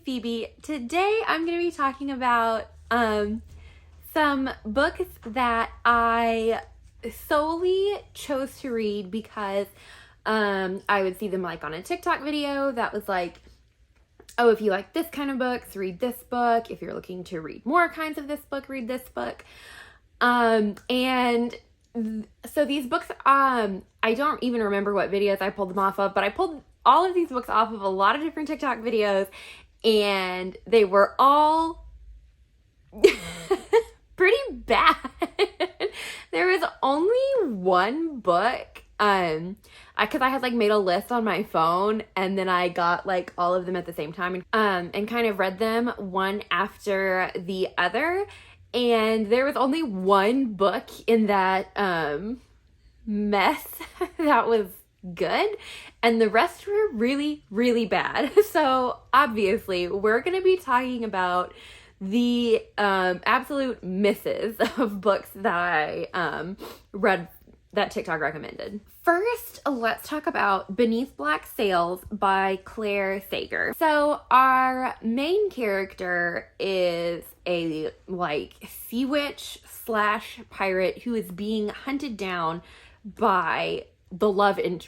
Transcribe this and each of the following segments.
Phoebe. Today I'm going to be talking about some books that I solely chose to read because I would see them like on a TikTok video that was like, oh, if you like this kind of books, read this book. If you're looking to read more kinds of this book, read this book. So these books, I don't even remember what videos I pulled them off of, but I pulled all of these books off of a lot of different TikTok videos, and they were all pretty bad. There was only one book, because I had like made a list on my phone, and then I got like all of them at the same time, and kind of read them one after the other. And there was only one book in that mess that was good, and the rest were really, really bad. So obviously we're going to be talking about the absolute misses of books that I read that TikTok recommended. First, let's talk about Beneath Black Sails by Claire Sager. So our main character is a like sea witch slash pirate who is being hunted down by the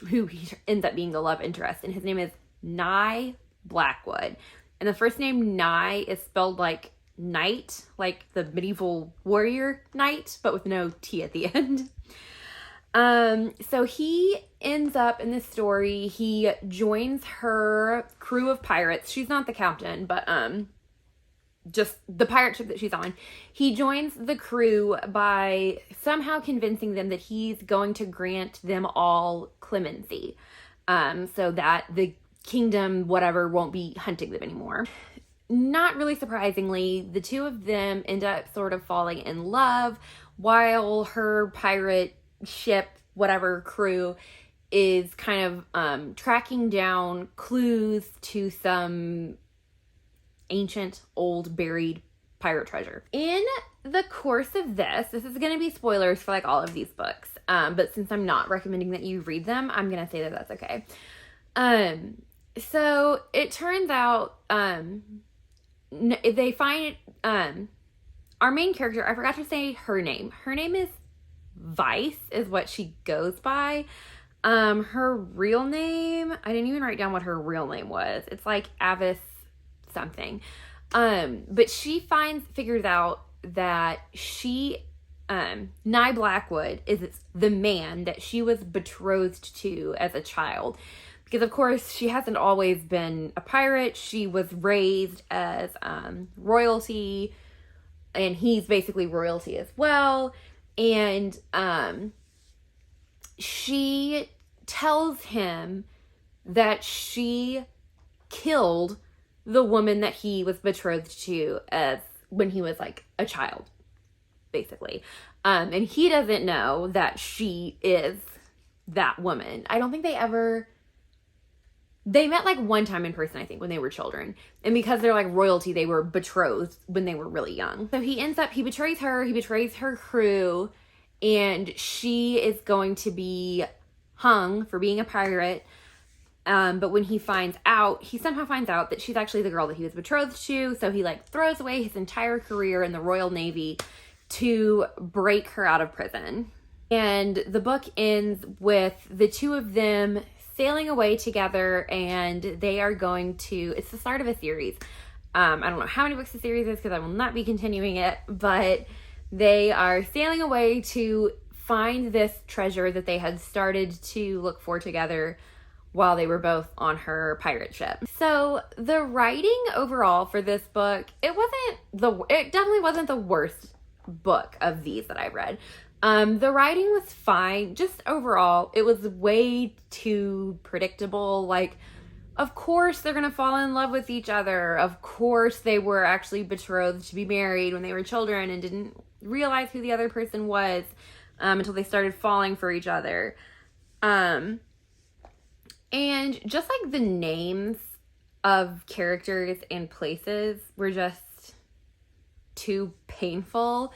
who ends up being the love interest, and his name is Nye Blackwood. And the first name Nye is spelled like knight, like the medieval warrior knight, but with no T at the end. So he ends up in this story, he joins her crew of pirates. She's not the captain, but just the pirate ship that she's on. He joins the crew by somehow convincing them that he's going to grant them all clemency, so that the kingdom whatever won't be hunting them anymore. Not really surprisingly, the two of them end up sort of falling in love while her pirate ship whatever crew is kind of tracking down clues to some ancient old buried pirate treasure. In the course of this is going to be spoilers for like all of these books, but since I'm not recommending that you read them, I'm going to say that that's okay. So it turns out they find our main character, I forgot to say her name is Vice is what she goes by. Her real name, I didn't even write down what her real name was. It's like Avis something. But she figures out that Nye Blackwood is the man that she was betrothed to as a child. Because of course she hasn't always been a pirate. She was raised as royalty, and he's basically royalty as well. And she tells him that she killed the woman that he was betrothed to as when he was like a child, basically. And he doesn't know that she is that woman. I don't think they met like one time in person, I think, when they were children. And because they're like royalty, they were betrothed when they were really young. So he betrays her crew, and she is going to be hung for being a pirate. But when he somehow finds out that she's actually the girl that he was betrothed to. So he like throws away his entire career in the Royal Navy to break her out of prison. And the book ends with the two of them sailing away together, and they are going to, it's the start of a series. I don't know how many books the series is because I will not be continuing it, but they are sailing away to find this treasure that they had started to look for together while they were both on her pirate ship. So the writing overall for this book, it definitely wasn't the worst book of these that I read. The writing was fine. Just overall, it was way too predictable. Like, of course they're gonna fall in love with each other. Of course they were actually betrothed to be married when they were children and didn't realize who the other person was until they started falling for each other. And just like the names of characters and places were just too painful.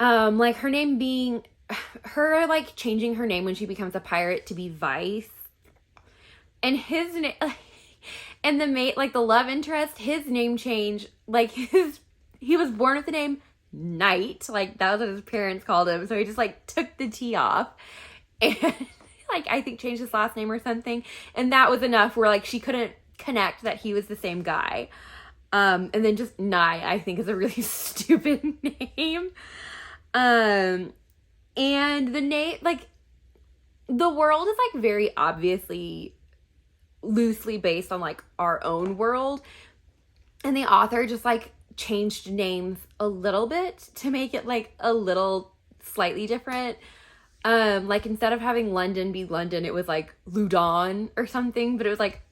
Like changing her name when she becomes a pirate to be Vice. And his name, And the mate, like the love interest, his name change, like he was born with the name Knight. Like that was what his parents called him. So he just like took the T off and like I think changed his last name or something. And that was enough where like she couldn't connect that he was the same guy. And then just Nye, I think, is a really stupid name. And the name, like, the world is, like, very obviously loosely based on, like, our own world. And the author just, like, changed names a little bit to make it, like, a little slightly different. Like, instead of having London be London, it was, like, Ludon or something. But it was, like,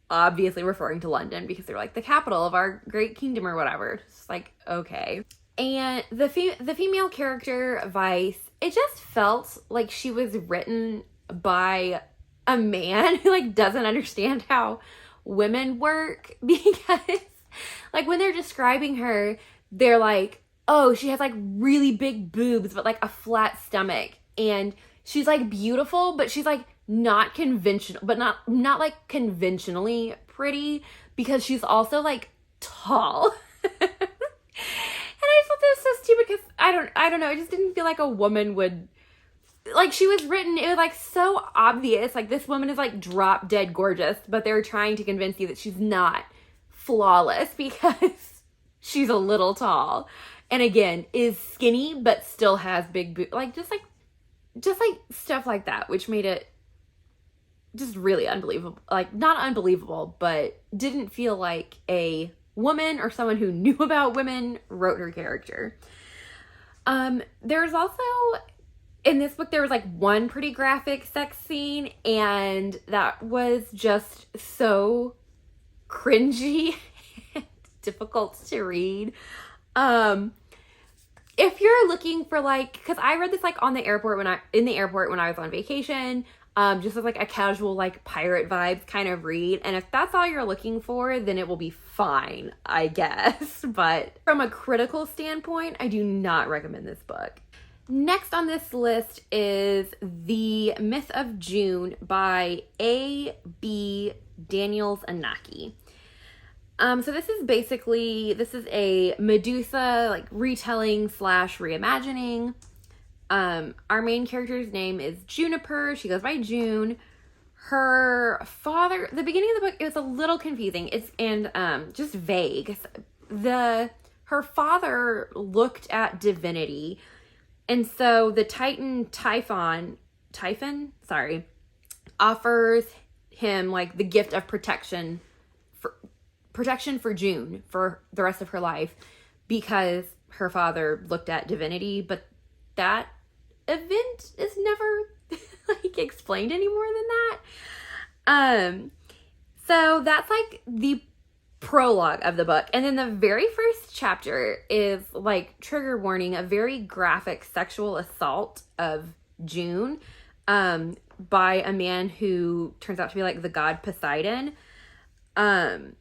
obviously referring to London because they're like the capital of our great kingdom or whatever. It's like, okay. And the female character, Vice, it just felt like she was written by a man who like doesn't understand how women work, because like when they're describing her, they're like, oh, she has like really big boobs but like a flat stomach, and she's like beautiful, but she's like not conventional, but not like conventionally pretty, because she's also like tall. And I thought that was so stupid because I don't know, it just didn't feel like a woman would, like, she was written, it was like so obvious, like this woman is like drop dead gorgeous, but they're trying to convince you that she's not flawless because she's a little tall, and again is skinny but still has big boobs, like just like stuff like that, which made it just really unbelievable. Like, not unbelievable, but didn't feel like a woman or someone who knew about women wrote her character. There's also, in this book, there was like one pretty graphic sex scene, and that was just so cringy and difficult to read. If you're looking for like, because I read this like in the airport when I was on vacation, just as like a casual like pirate vibes kind of read, and if that's all you're looking for, then it will be fine, I guess. But from a critical standpoint, I do not recommend this book. Next on this list is The Myth of June by A.B. Daniels Anaki. So this is a Medusa like retelling / reimagining. Our main character's name is Juniper. She goes by June. Her father, the beginning of the book, it was a little confusing. It's just vague. Her father looked at divinity, and so the Titan Typhon, offers him like the gift of protection for June for the rest of her life, because her father looked at divinity, but that event is never like explained any more than that. So that's like the prologue of the book, and then the very first chapter is like, trigger warning, a very graphic sexual assault of June by a man who turns out to be like the god Poseidon. And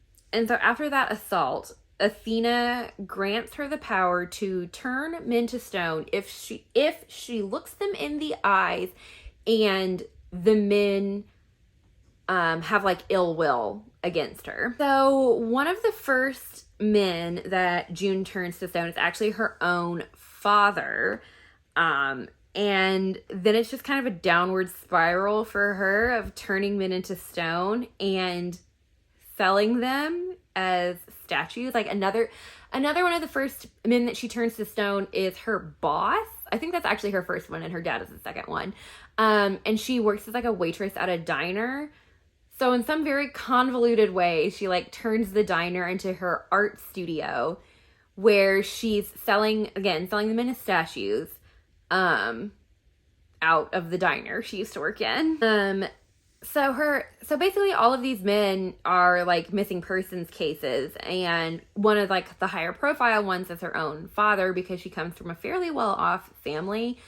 so after that assault, Athena grants her the power to turn men to stone if she looks them in the eyes and the men have like ill will against her. So one of the first men that June turns to stone is actually her own father. And then it's just kind of a downward spiral for her of turning men into stone and selling them as statues. Like another one of the first men that she turns to stone is her boss. I think that's actually her first one, and her dad is the second one. And she works as like a waitress at a diner. So in some very convoluted way, she like turns the diner into her art studio, where she's selling them as statues out of the diner she used to work in. So basically all of these men are like missing persons cases, and one of like the higher profile ones is her own father, because she comes from a fairly well-off family.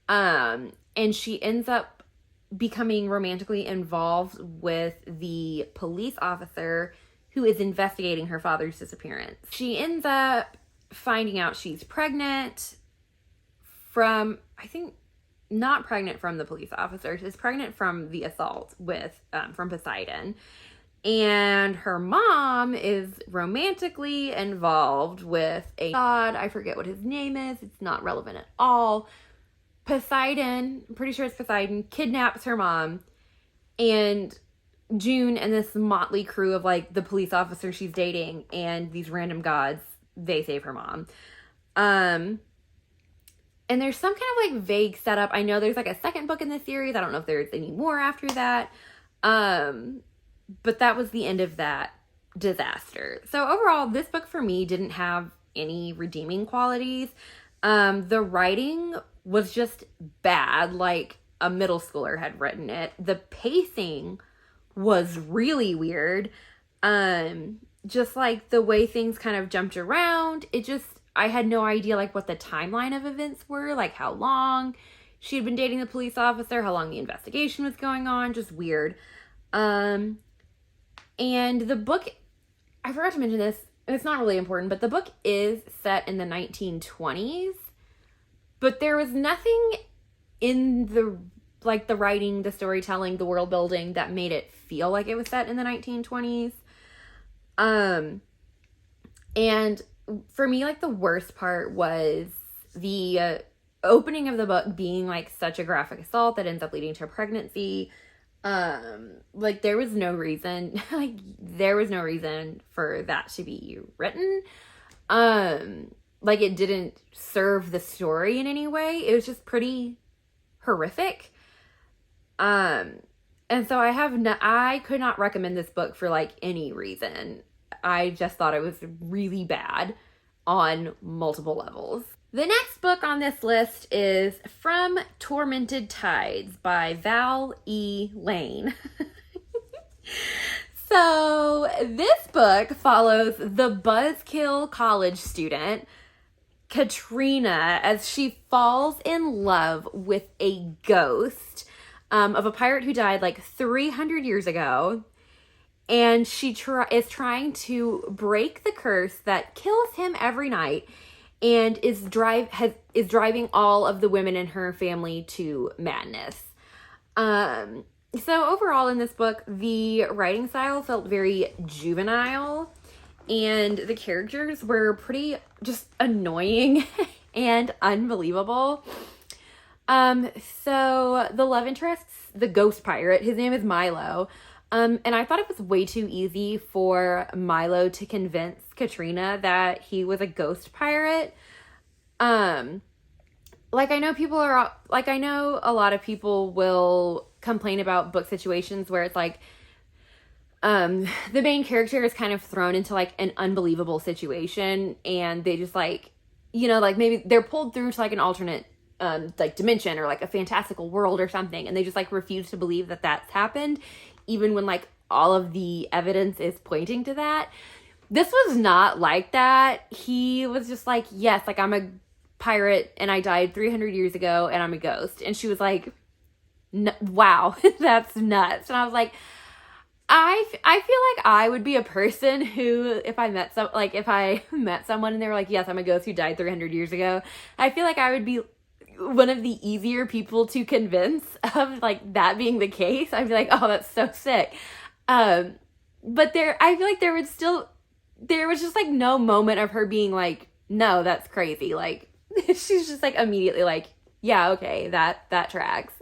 And she ends up becoming romantically involved with the police officer who is investigating her father's disappearance. She ends up finding out she's pregnant from, I think, not pregnant from the police officer. She's pregnant from the assault from Poseidon. And her mom is romantically involved with a god. I forget what his name is. It's not relevant at all. Poseidon, I'm pretty sure it's Poseidon, kidnaps her mom. And June and this motley crew of like the police officer she's dating and these random gods, they save her mom. And there's some kind of like vague setup. I know there's like a second book in the series. I don't know if there's any more after that. But that was the end of that disaster. So overall, this book for me didn't have any redeeming qualities. The writing was just bad, like a middle schooler had written it. The pacing was really weird. Just like the way things kind of jumped around. I had no idea like what the timeline of events were, like how long she had been dating the police officer, how long the investigation was going on, just weird. And the book, I forgot to mention this, and it's not really important, but the book is set in the 1920s, but there was nothing in the writing, the storytelling, the world building that made it feel like it was set in the 1920s. And for me, like the worst part was the opening of the book being like such a graphic assault that ends up leading to a pregnancy. Like there was no reason for that to be written. Like it didn't serve the story in any way. It was just pretty horrific. And so I could not recommend this book for like any reason. I just thought it was really bad on multiple levels. The next book on this list is From Tormented Tides by Val E. Lane. So this book follows the buzzkill college student, Katrina, as she falls in love with a ghost of a pirate who died like 300 years ago. And she is trying to break the curse that kills him every night and is driving all of the women in her family to madness. So overall in this book, the writing style felt very juvenile and the characters were pretty just annoying and unbelievable. So the love interests, the ghost pirate, his name is Milo. And I thought it was way too easy for Milo to convince Katrina that he was a ghost pirate. Like I know a lot of people will complain about book situations where it's like, the main character is kind of thrown into like an unbelievable situation and they just like, like maybe they're pulled through to like an alternate like dimension or like a fantastical world or something. And they just like refuse to believe that that's happened, even when like all of the evidence is pointing to that. This was not like that. He was just like, yes, like I'm a pirate and I died 300 years ago and I'm a ghost. And she was like, wow, that's nuts. And I was like, I feel like I would be a person who, if I met someone and they were like, yes, I'm a ghost who died 300 years ago. I feel like I would be one of the easier people to convince of like that being the case. I'd be like, oh, that's so sick. But I feel like there was just like no moment of her being like, no, that's crazy. Like she's just like immediately like, yeah, okay, that tracks.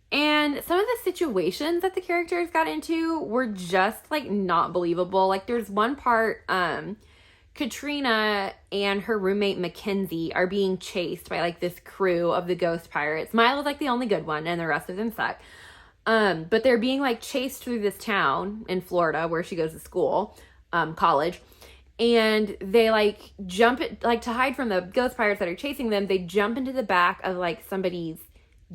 And some of the situations that the characters got into were just like not believable. Like there's one part, Katrina and her roommate Mackenzie are being chased by like this crew of the ghost pirates. Milo's like the only good one and the rest of them suck. But they're being like chased through this town in Florida where she goes to school, college. And they like to hide from the ghost pirates that are chasing them. They jump into the back of like somebody's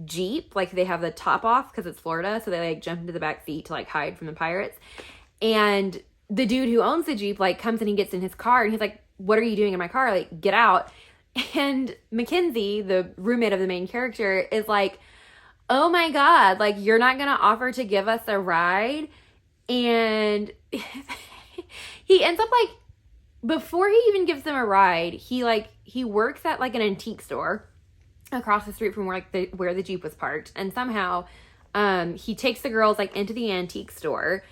Jeep. Like they have the top off because it's Florida. So they like jump into the back seat to like hide from the pirates. And the dude who owns the Jeep like comes and he gets in his car and he's like, what are you doing in my car? Like, get out. And Mackenzie, the roommate of the main character, is like, oh my God, like you're not going to offer to give us a ride. And he ends up like, before he even gives them a ride, he works at like an antique store across the street from where the Jeep was parked. And somehow, he takes the girls like into the antique store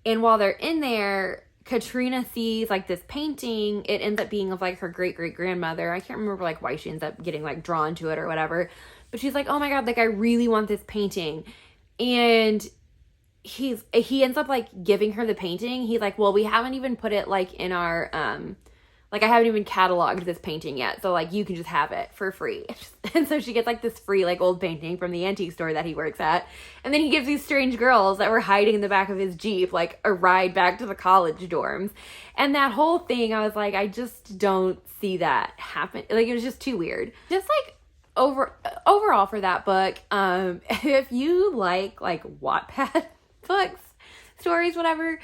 And while they're in there, Katrina sees like this painting. It ends up being of like her great-great-grandmother. I can't remember like why she ends up getting like drawn to it or whatever. But she's like, oh my God, like I really want this painting. And he ends up like giving her the painting. He's like, well, we haven't even put it like in our like I haven't even cataloged this painting yet, so like you can just have it for free. And so she gets like this free like old painting from the antique store that he works at, and then he gives these strange girls that were hiding in the back of his Jeep like a ride back to the college dorms. And that whole thing, I was like, I just don't see that happen. Like it was just too weird. Just like overall for that book, if you like Wattpad books, stories, whatever,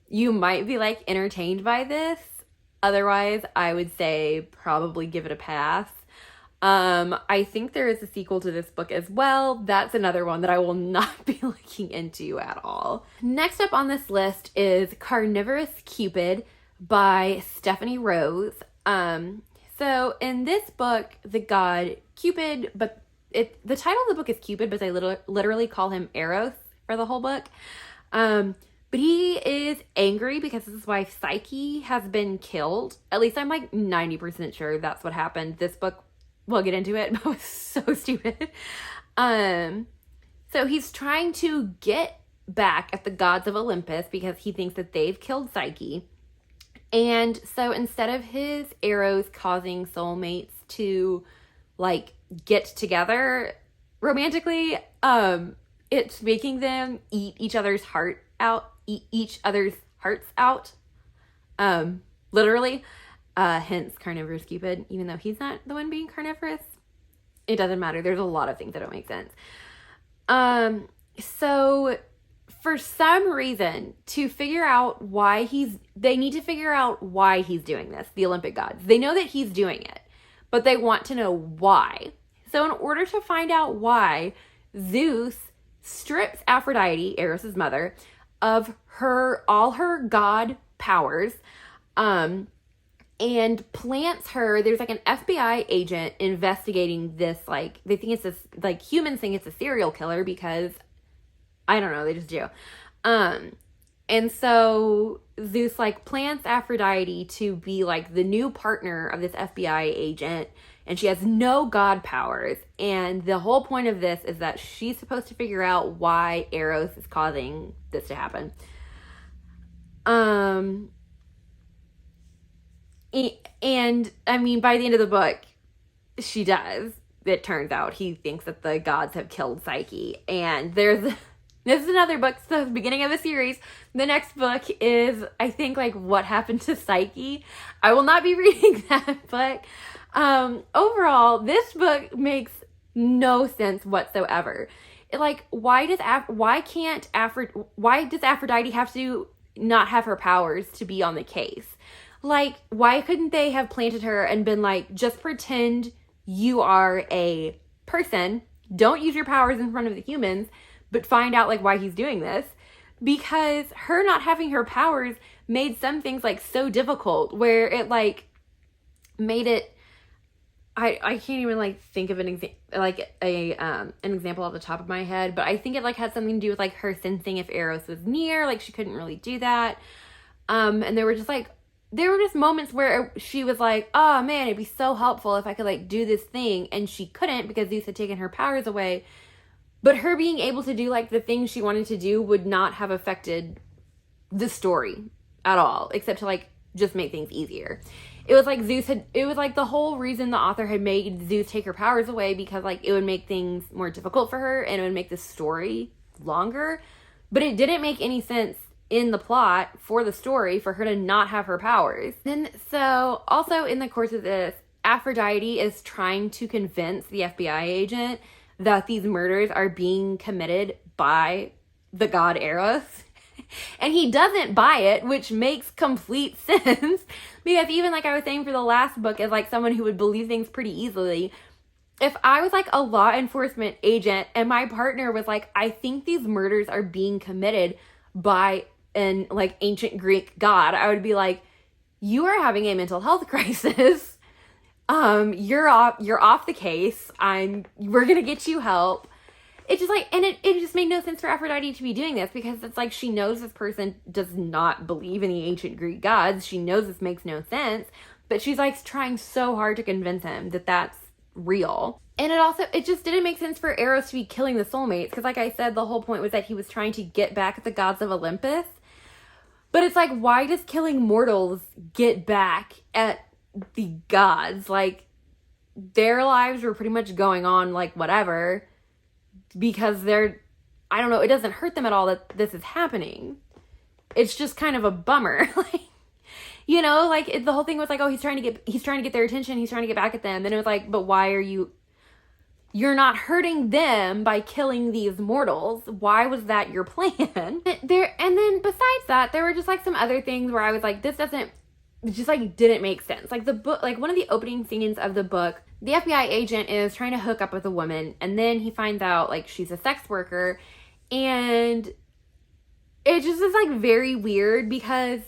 you might be like entertained by this. Otherwise, I would say probably give it a pass. I think there is a sequel to this book as well. That's another one that I will not be looking into at all. Next up on this list is Carnivorous Cupid by Stephanie Rose. So in this book, the god Cupid, but the title of the book is Cupid, but they literally call him Eros for the whole book. But he is angry because his wife Psyche has been killed. At least I'm like 90% sure that's what happened. This book, we'll get into it, but it was so stupid. So he's trying to get back at the gods of Olympus because he thinks that they've killed Psyche. And so instead of his arrows causing soulmates to like get together romantically, it's making them eat each other's hearts out. Literally. Hence Carnivorous Cupid, even though he's not the one being carnivorous. It doesn't matter. There's a lot of things that don't make sense. So for some reason, they need to figure out why he's doing this, the Olympic gods. They know that he's doing it, but they want to know why. So in order to find out why, Zeus strips Aphrodite, Eros' mother, of all her god powers, and plants her. There's like an FBI agent investigating this, like they think it's this, like humans think it's a serial killer because I don't know, they just do. And so Zeus like plants Aphrodite to be like the new partner of this FBI agent, and she has no god powers. And the whole point of this is that she's supposed to figure out why Eros is causing this to happen. And I mean, by the end of the book, she does. It turns out he thinks that the gods have killed Psyche. And this is another book, so the beginning of a series. The next book is, I think, like What Happened to Psyche. I will not be reading that book. Overall, this book makes no sense whatsoever. Why does Aphrodite have to not have her powers to be on the case? Like, why couldn't they have planted her and been like, just pretend you are a person, don't use your powers in front of the humans, but find out like why he's doing this? Because her not having her powers made some things like so difficult, where it like made it, I can't even like think of an example off the top of my head, but I think it like had something to do with like her sensing if Eros was near. Like she couldn't really do that. And there were just moments where she was like, oh man, it'd be so helpful if I could like do this thing, and she couldn't because Zeus had taken her powers away. But her being able to do like the things she wanted to do would not have affected the story at all, except to like just make things easier. It was like the whole reason the author had made Zeus take her powers away, because like it would make things more difficult for her and it would make the story longer. But it didn't make any sense in the plot for the story for her to not have her powers. Then, so also in the course of this, Aphrodite is trying to convince the FBI agent that these murders are being committed by the god Eros. And he doesn't buy it, which makes complete sense. Because even like I was saying for the last book, as like someone who would believe things pretty easily, if I was like a law enforcement agent and my partner was like, I think these murders are being committed by an like ancient Greek god, I would be like, you are having a mental health crisis. You're off the case. We're gonna get you help. It's just like, and it just made no sense for Aphrodite to be doing this, because it's like she knows this person does not believe in the ancient Greek gods. She knows this makes no sense, but she's like trying so hard to convince him that that's real. And it just didn't make sense for Eros to be killing the soulmates, because like I said, the whole point was that he was trying to get back at the gods of Olympus. But it's like, why does killing mortals get back at the gods? Like, their lives were pretty much going on like whatever, because I don't know, it doesn't hurt them at all that this is happening. It's just kind of a bummer. Like, you know, like the whole thing was like, oh, he's trying to get their attention, he's trying to get back at them. And it was like, but why are you're not hurting them by killing these mortals. Why was that your plan? And then besides that, there were just like some other things where I was like, this didn't make sense. Like the book, like one of the opening scenes of the book, the FBI agent is trying to hook up with a woman, and then he finds out like she's a sex worker, and it just is like very weird, because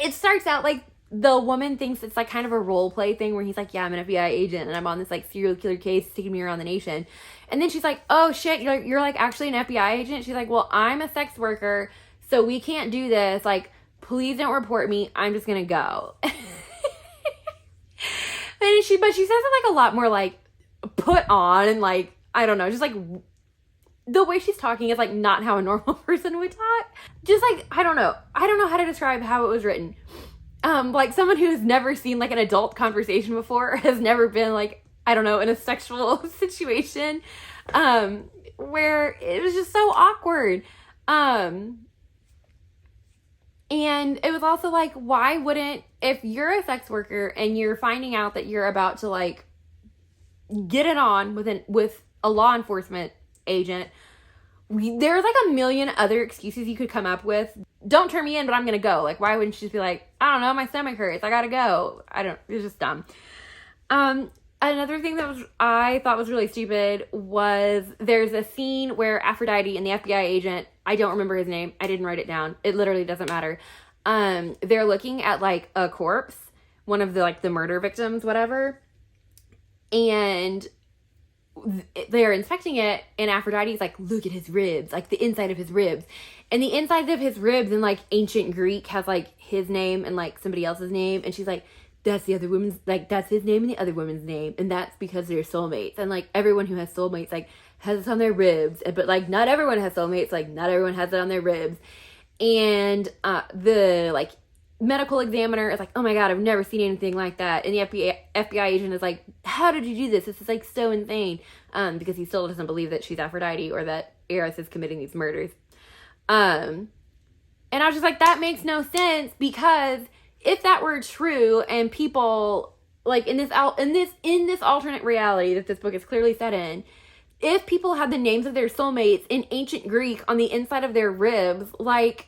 it starts out like the woman thinks it's like kind of a role play thing where he's like, yeah, I'm an FBI agent and I'm on this like serial killer case taking me around the nation. And then she's like, oh shit, you're like actually an FBI agent? She's like, well, I'm a sex worker, so we can't do this. Like, please don't report me. I'm just gonna go. And she says it like a lot more like put on, and like, I don't know, just like the way she's talking is like not how a normal person would talk. Just like, I don't know how to describe how it was written. Like someone who's never seen like an adult conversation before, has never been like, I don't know, in a sexual situation, where it was just so awkward. And it was also like, why wouldn't, if you're a sex worker and you're finding out that you're about to like get it on with a law enforcement agent, there's like a million other excuses you could come up with. Don't turn me in, but I'm gonna go. Like, why wouldn't she just be like, I don't know, my stomach hurts, I gotta go. It's just dumb. Another thing that I thought was really stupid was there's a scene where Aphrodite and the FBI agent, I don't remember his name, I didn't write it down, it literally doesn't matter. They're looking at like a corpse, one of the like the murder victims, whatever, and they're inspecting it, and Aphrodite's like, look at his ribs, like the inside of his ribs. And the insides of his ribs in like ancient Greek has like his name and like somebody else's name. And she's like, that's the other woman's, like that's his name and the other woman's name. And that's because they're soulmates. And like everyone who has soulmates like has this on their ribs. But like not everyone has soulmates. Like not everyone has it on their ribs. And the like medical examiner is like, oh my God, I've never seen anything like that. And the FBI agent is like, how did you do this? This is like so insane. Because he still doesn't believe that she's Aphrodite or that Eros is committing these murders. And I was just like, that makes no sense, because if that were true and people like in this alternate reality that this book is clearly set in, if people had the names of their soulmates in ancient Greek on the inside of their ribs, like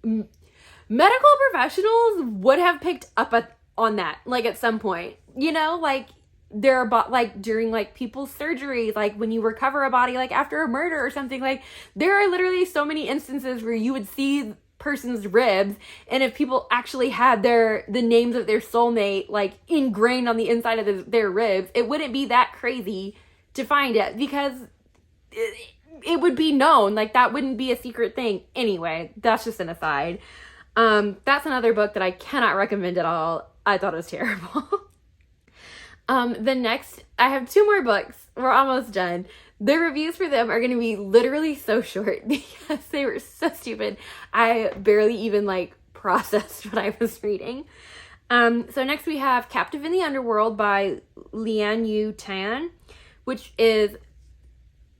medical professionals would have picked up on that, like at some point, you know, like there are like during like people's surgeries, like when you recover a body like after a murder or something, like there are literally so many instances where you would see person's ribs, and if people actually had the names of their soulmate like ingrained on the inside of their ribs, it wouldn't be that crazy to find it, because it would be known, like that wouldn't be a secret thing. Anyway, that's just an aside. That's another book that I cannot recommend at all. I thought it was terrible. The next, I have 2 more books. We're almost done. The reviews for them are going to be literally so short because they were so stupid. I barely even like processed what I was reading. So next we have Captive in the Underworld by Lian Yu Tan, which is,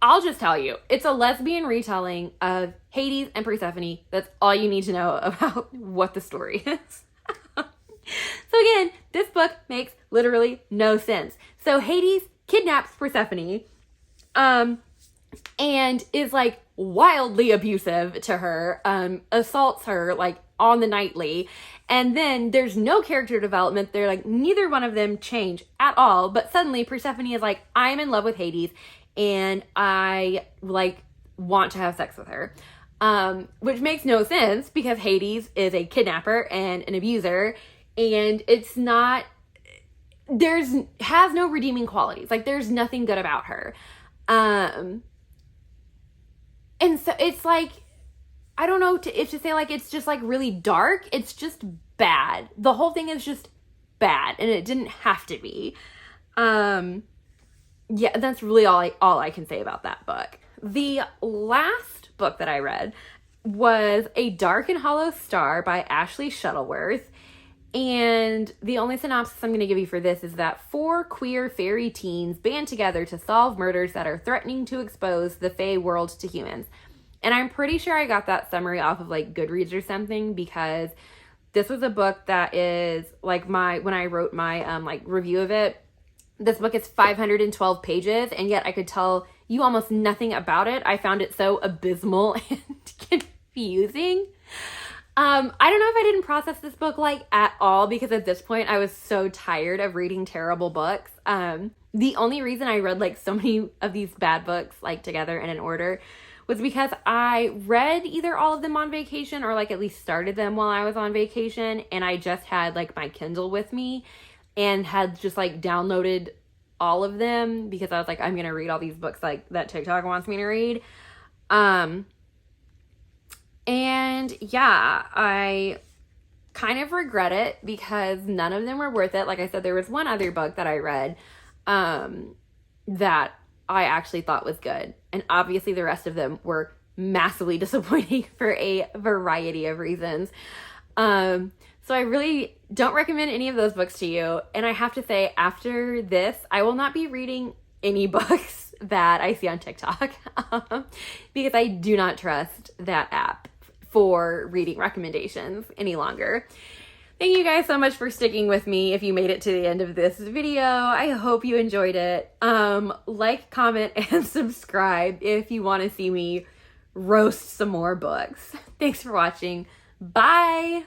I'll just tell you, it's a lesbian retelling of Hades and Persephone. That's all you need to know about what the story is. So again, this book makes literally no sense. So Hades kidnaps Persephone, and is like wildly abusive to her, assaults her like on the nightly, and then there's no character development. They're like, neither one of them change at all, but suddenly Persephone is like, I'm in love with Hades, and I like want to have sex with her. Which makes no sense because Hades is a kidnapper and an abuser, and it's not, has no redeeming qualities. Like there's nothing good about her. And so it's like, I don't know if to say like it's just like really dark. It's just bad. The whole thing is just bad, and it didn't have to be. Yeah, that's really all I can say about that book. The last book that I read was A Dark and Hollow Star by Ashley Shuttleworth. And the only synopsis I'm going to give you for this is that 4 queer fairy teens band together to solve murders that are threatening to expose the Fae world to humans. And I'm pretty sure I got that summary off of like Goodreads or something, because this was a book that is like when I wrote my like review of it, this book is 512 pages, and yet I could tell you almost nothing about it. I found it so abysmal and confusing. I don't know if I didn't process this book like at all, because at this point I was so tired of reading terrible books. The only reason I read like so many of these bad books like together in an order was because I read either all of them on vacation, or like at least started them while I was on vacation, and I just had like my Kindle with me and had just like downloaded all of them because I was like, I'm gonna read all these books like that TikTok wants me to read. And yeah, I kind of regret it because none of them were worth it. Like I said, there was one other book that I read that I actually thought was good. And obviously the rest of them were massively disappointing for a variety of reasons. So I really don't recommend any of those books to you. And I have to say, after this, I will not be reading any books that I see on TikTok because I do not trust that app for reading recommendations any longer. Thank you guys so much for sticking with me. If you made it to the end of this video, I hope you enjoyed it. Like, comment, and subscribe if you want to see me roast some more books. Thanks for watching. Bye.